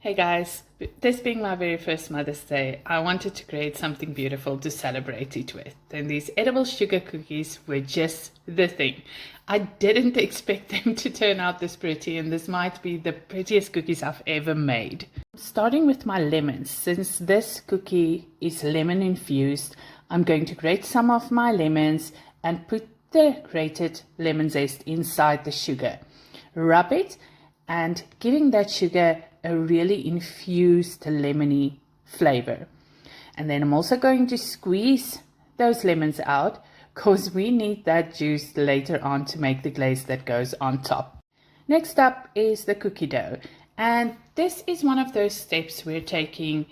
Hey guys, this being my very first Mother's Day, I wanted to create something beautiful to celebrate it with. And these edible sugar cookies were just the thing. I didn't expect them to turn out this pretty, and this might be the prettiest cookies I've ever made. Starting with my lemons, since this cookie is lemon infused, I'm going to grate some of my lemons and put the grated lemon zest inside the sugar. Rub it and giving that sugar a really infused lemony flavor. And then I'm also going to squeeze those lemons out because we need that juice later on to make the glaze that goes on top. Next up is the cookie dough, and this is one of those steps we're taking.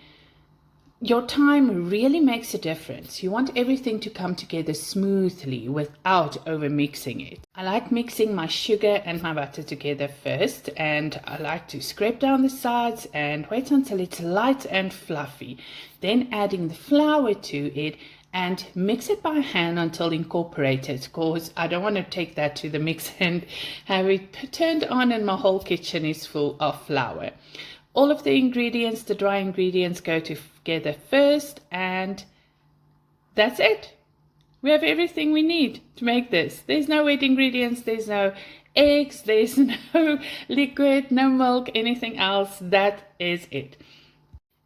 Your time really makes a difference. You want everything to come together smoothly without over mixing it. I like mixing my sugar and my butter together first, and I like to scrape down the sides and wait until it's light and fluffy. Then adding the flour to it and mix it by hand until incorporated, because I don't want to take that to the mixer and have it turned on and my whole kitchen is full of flour. All of the ingredients, the dry ingredients, go together first, and that's it. We have everything we need to make this. There's no wet ingredients, there's no eggs, there's no liquid, no milk, anything else. That is it.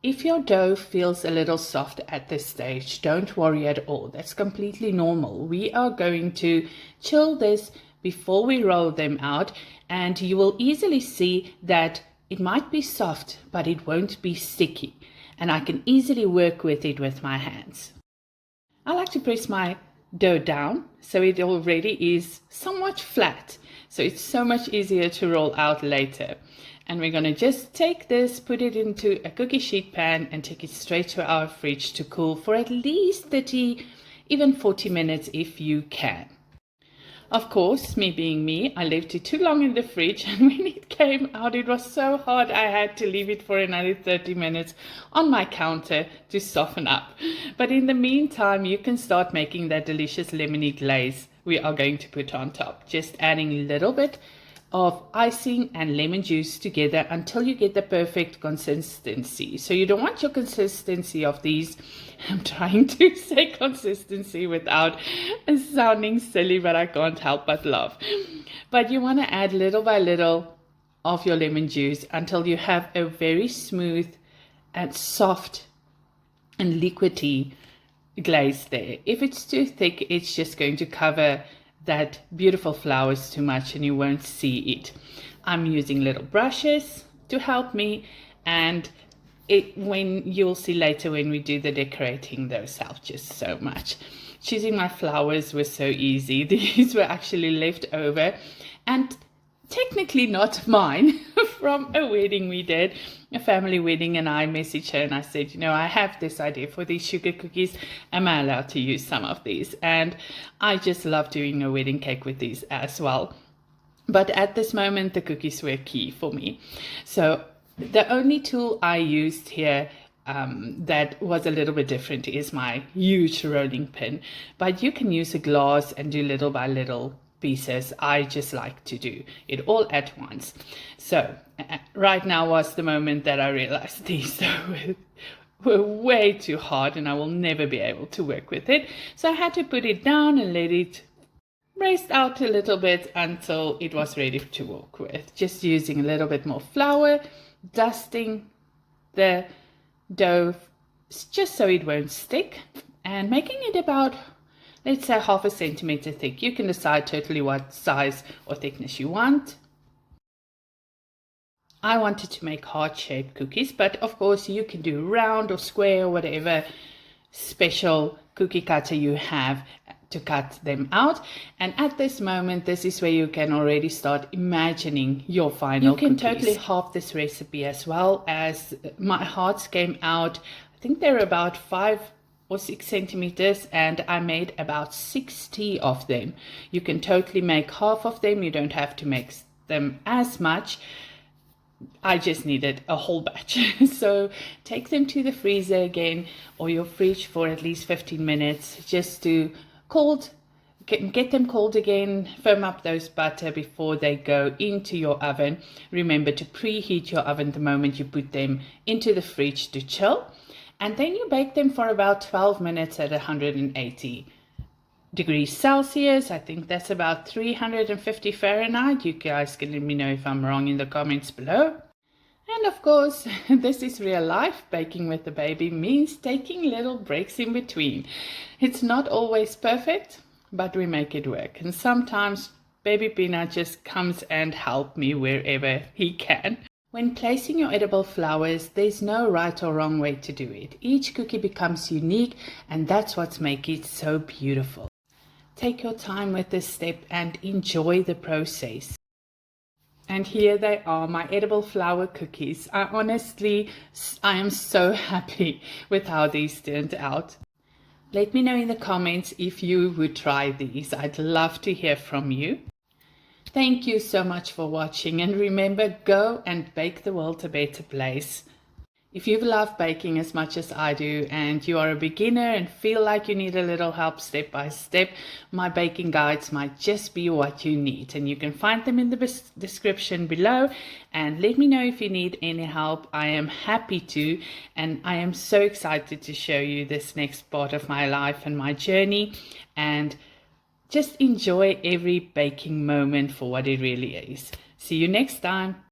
If your dough feels a little soft at this stage, don't worry at all. That's completely normal. We are going to chill this before we roll them out, and you will easily see that it might be soft, but it won't be sticky, and I can easily work with it with my hands. I like to press my dough down so it already is somewhat flat, so it's so much easier to roll out later. And we're going to just take this, put it into a cookie sheet pan and take it straight to our fridge to cool for at least 30, even 40 minutes if you can. Of course, me being me, I left it too long in the fridge, and when it came out, it was so hot I had to leave it for another 30 minutes on my counter to soften up. But in the meantime, you can start making that delicious lemony glaze we are going to put on top. Just adding a little bit of icing and lemon juice together until you get the perfect consistency. So you don't want your consistency of these, I'm trying to say consistency without sounding silly, but I can't help but laugh. But you want to add little by little of your lemon juice until you have a very smooth and soft and liquidy glaze there. If it's too thick, it's just going to cover that beautiful flowers too much and you won't see it. I'm using little brushes to help me, and when you'll see later when we do the decorating, those help just so much. Choosing my flowers was so easy. These were actually left over and technically not mine from a wedding we did, a family wedding, and I messaged her and I said, I have this idea for these sugar cookies. Am I allowed to use some of these? And I just love doing a wedding cake with these as well. But at this moment, the cookies were key for me. So the only tool I used here that was a little bit different is my huge rolling pin. But you can use a glass and do little by little pieces. I just like to do it all at once. So right now was the moment that I realized these were way too hard and I will never be able to work with it. So I had to put it down and let it rest out a little bit until it was ready to work with. Just using a little bit more flour, dusting the dough just so it won't stick, and making it about, let's say, 1/2 centimeter thick. You can decide totally what size or thickness you want. I wanted to make heart-shaped cookies, but of course you can do round or square or whatever special cookie cutter you have to cut them out. And at this moment, this is where you can already start imagining your final cookies. You can totally half this recipe as well, as my hearts came out. I think they're about 5 or 6 centimeters, and I made about 60 of them. You can totally make half of them. You don't have to make them as much. I just needed a whole batch. So take them to the freezer again or your fridge for at least 15 minutes just to get them cold again, firm up those butter before they go into your oven. Remember to preheat your oven the moment you put them into the fridge to chill. And then you bake them for about 12 minutes at 180 degrees Celsius. I think that's about 350 Fahrenheit. You guys can let me know if I'm wrong in the comments below. And of course, this is real life. Baking with the baby means taking little breaks in between. It's not always perfect, but we make it work. And sometimes baby Peanut just comes and helps me wherever he can. When placing your edible flowers, there's no right or wrong way to do it. Each cookie becomes unique, and that's what makes it so beautiful. Take your time with this step and enjoy the process. And here they are, my edible flower cookies. I am so happy with how these turned out. Let me know in the comments if you would try these. I'd love to hear from you. Thank you so much for watching, and remember, go and bake the world a better place. If you love baking as much as I do and you are a beginner and feel like you need a little help step by step, my baking guides might just be what you need, and you can find them in the description below. And let me know if you need any help. I am happy to, and I am so excited to show you this next part of my life and my journey, and just enjoy every baking moment for what it really is. See you next time.